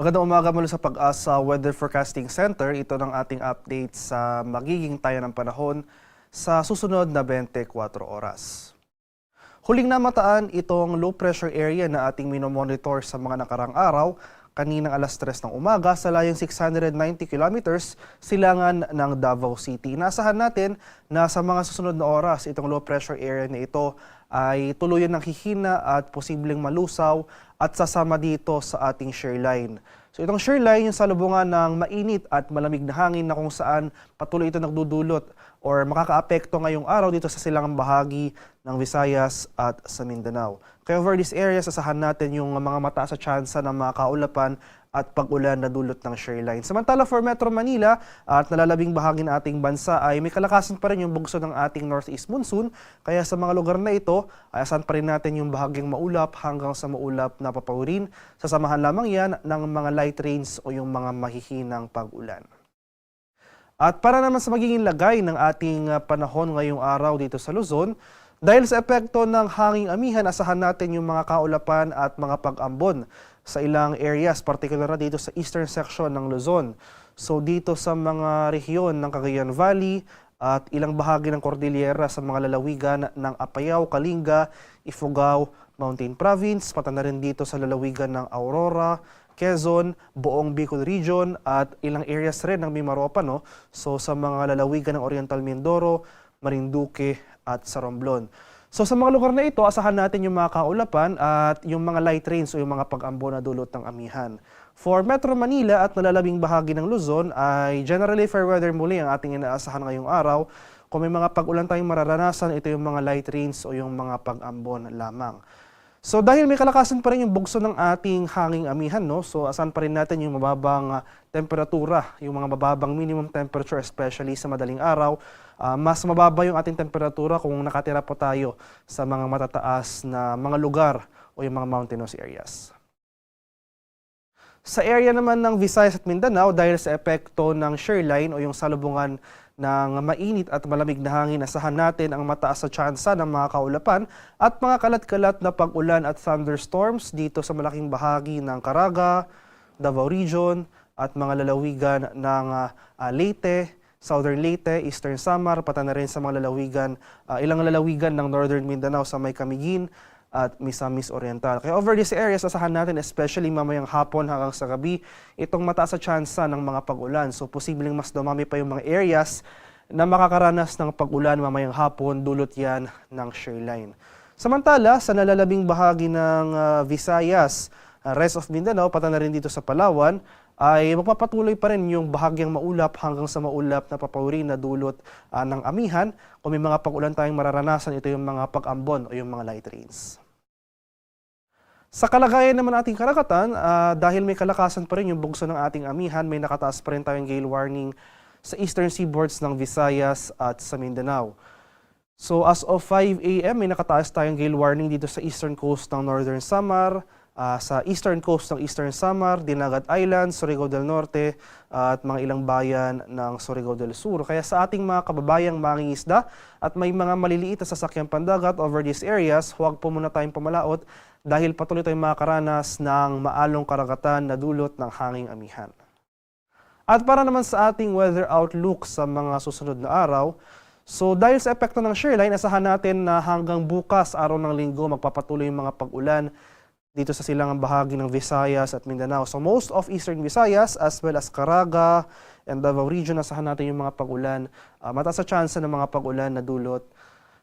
Magandang umaga mula sa Pag-asa Weather Forecasting Center. Ito ng ating update sa magiging tayo ng panahon sa susunod na 24 oras. Huling namataan itong low pressure area na ating minomonitor sa mga nakarang araw kaninang alas 3 ng umaga sa layong 690 kilometers silangan ng Davao City. Inasahan natin na sa mga susunod na oras itong low pressure area na ito ay tuluyan ng hihina at posibleng malusaw at sasama dito sa ating shear line. So itong shear line yung salubungan ng mainit at malamig na hangin na kung saan patuloy ito nagdudulot or makakaapekto ngayong araw dito sa silangang bahagi ng Visayas at sa Mindanao. Kaya over this area, sasahan natin yung mga mataas sa tsansa ng mga kaulapan at pag-ulan na dulot ng shear line. Samantala for Metro Manila at nalalabing bahagi ng ating bansa ay may kalakasan pa rin yung bugso ng ating northeast monsoon. Kaya sa mga lugar na ito, ay asahan pa rin natin yung bahagyang maulap hanggang sa maulap na papawirin. Sasamahan lamang yan ng mga light rains o yung mga mahihinang pag-ulan. At para naman sa magiging lagay ng ating panahon ngayong araw dito sa Luzon, dahil sa epekto ng hanging amihan, asahan natin yung mga kaulapan at mga pag-ambon sa ilang areas, particular na dito sa eastern section ng Luzon. So dito sa mga rehiyon ng Cagayan Valley at ilang bahagi ng Cordillera sa mga lalawigan ng Apayao, Kalinga, Ifugao, Mountain Province, pati na rin dito sa lalawigan ng Aurora, Quezon, buong Bicol Region at ilang areas rin ng Mimaropa. So sa mga lalawigan ng Oriental Mindoro, Marinduque at sa Romblon. So sa mga lugar na ito, asahan natin yung mga kaulapan at yung mga light rains o yung mga pag-ambo na dulot ng amihan. For Metro Manila at nalalabing bahagi ng Luzon ay generally fair weather muli ang ating inaasahan ngayong araw. Kung may mga pag-ulan tayong mararanasan, ito yung mga light rains o yung mga pag-ambon lamang. So dahil may kalakasan pa rin yung bugso ng ating hanging amihan, so asahan pa rin natin yung mababang temperatura, yung mga mababang minimum temperature especially sa madaling araw. Mas mababa yung ating temperatura kung nakatira po tayo sa mga matataas na mga lugar o yung mga mountainous areas. Sa area naman ng Visayas at Mindanao, dahil sa epekto ng shear line o yung salubungan ng mainit at malamig na hangin, asahan natin ang mataas sa tsansa ng mga kaulapan at mga kalat-kalat na pag-ulan at thunderstorms dito sa malaking bahagi ng Caraga, Davao Region at mga lalawigan ng Leyte, Southern Leyte, Eastern Samar, pati na rin sa mga lalawigan, ilang lalawigan ng Northern Mindanao sa may Camiguin at Misamis Oriental. Kaya over these areas, asahan natin especially mamayang hapon hanggang sa gabi, itong mataas sa tsansa ng mga pag-ulan. So posibleng mas dumami pa yung mga areas na makakaranas ng pag-ulan mamayang hapon, dulot yan ng shear line. Samantala, sa nalalabing bahagi ng Visayas, rest of Mindanao, pati na rin dito sa Palawan, ay magpapatuloy pa rin yung bahagyang maulap hanggang sa maulap na papawirin na dulot ng amihan. Kung may mga pag-ulan tayong mararanasan, ito yung mga pag-ambon o yung mga light rains. Sa kalagayan naman ating karagatan, dahil may kalakasan pa rin yung bugso ng ating amihan, may nakataas pa rin tayong gale warning sa eastern seaboards ng Visayas at sa Mindanao. So as of 5 a.m. may nakataas tayong gale warning dito sa eastern coast ng Northern Samar, sa eastern coast ng Eastern Samar, Dinagat Island, Surigao del Norte at mga ilang bayan ng Surigao del Sur. Kaya sa ating mga kababayang mangingisda at may mga maliliit na sasakyang pandagat over these areas, huwag po muna tayong pumalaot dahil patuloy tayong makakaranas ng maalong karagatan na dulot ng hanging amihan. At para naman sa ating weather outlook sa mga susunod na araw, so dahil sa epekto ng shear line, asahan natin na hanggang bukas, araw ng linggo, magpapatuloy yung mga pag-ulan dito sa silangang bahagi ng Visayas at Mindanao. So most of Eastern Visayas as well as Caraga and Davao Region, asahan natin yung mga pag-ulan. Mataas sa tsansa ng mga pag-ulan na dulot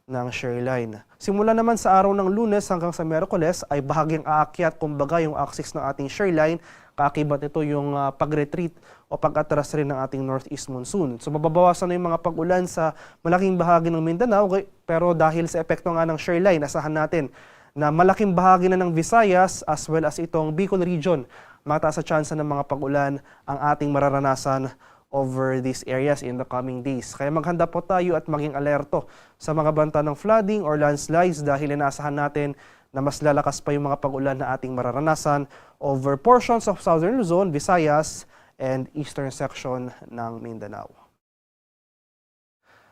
ng shear line. Simula naman sa araw ng Lunes hanggang sa Miyerkules ay bahagyang aakyat, kumbaga yung axis ng ating shear line. Kaakibat ito yung pag-retreat o pag-atras rin ng ating northeast monsoon. So mababawasan na yung mga pag-ulan sa malaking bahagi ng Mindanao, pero dahil sa epekto nga ng shear line, asahan natin na malaking bahagi na ng Visayas as well as itong Bicol Region, mataas sa tsansa ng mga pag-ulan ang ating mararanasan over these areas in the coming days. Kaya maghanda po tayo at maging alerto sa mga banta ng flooding or landslides dahil inaasahan natin na mas lalakas pa yung mga pag-ulan na ating mararanasan over portions of Southern Luzon, Visayas, and eastern section ng Mindanao.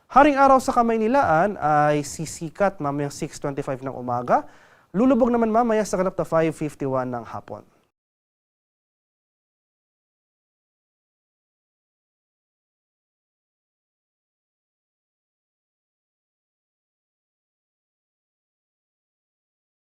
Haring araw sa Kamaynilaan ay sisikat mamayang 6:25 ng umaga. Lulubog naman mamaya sa kalapta 5:51 ng hapon.